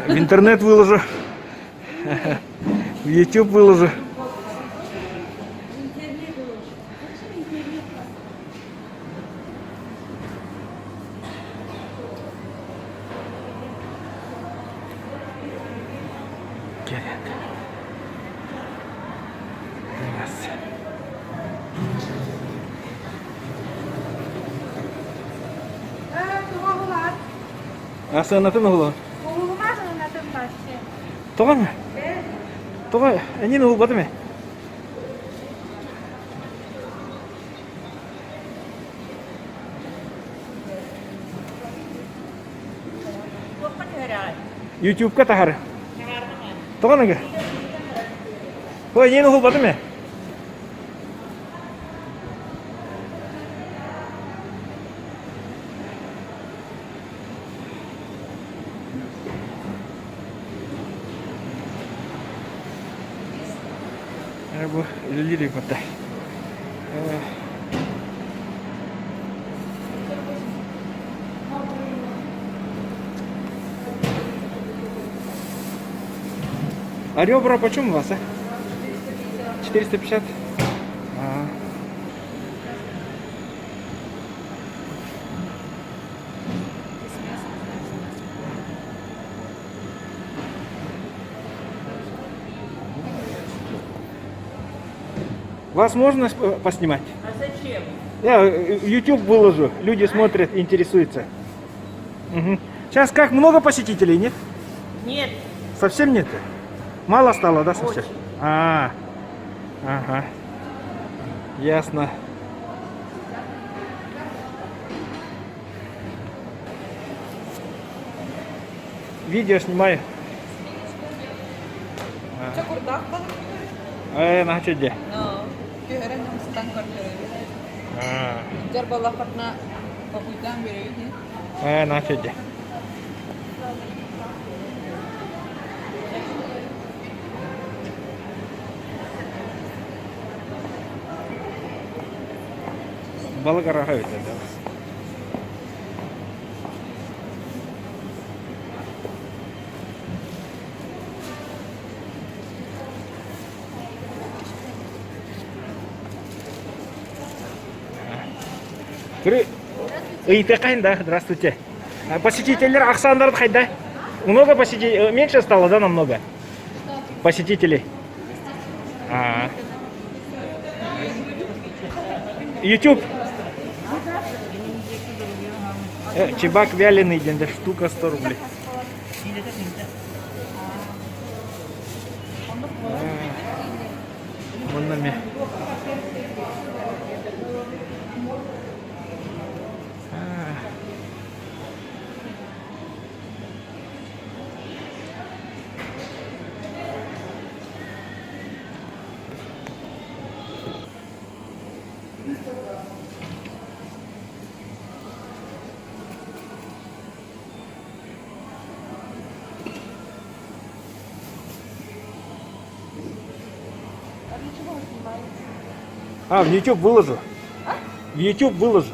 В интернет выложу. В YouTube выложу. Асанатын ұлы. Оғылмады ұнатын басы. Тоған ма? Тоған, әнен ұл бады ме? YouTube-ка тағары. Тоған әге? Ой, әнен ұл бады ме? Bu lili patah. А ребра почем у вас, а? 450. Вас можно поснимать? А зачем? Я YouTube выложу, люди смотрят, интересуются. Угу. Сейчас как, много посетителей, нет? Нет. Совсем нет? Мало стало, да, совсем? Очень. Ага. Ясно. Видео снимаю. Чакурдак был? На что где? No. Keheren yang sedang kerja. Jar bala karena pabudang beri ini. На что где? Болгара это, да. Да, здравствуйте. Посетителей Аксандар хайда. Много посетителей, меньше стало, да, намного? Посетителей. YouTube. Чебак вяленый, штука 100 рублей. Вон нами. В YouTube выложу. В YouTube выложу.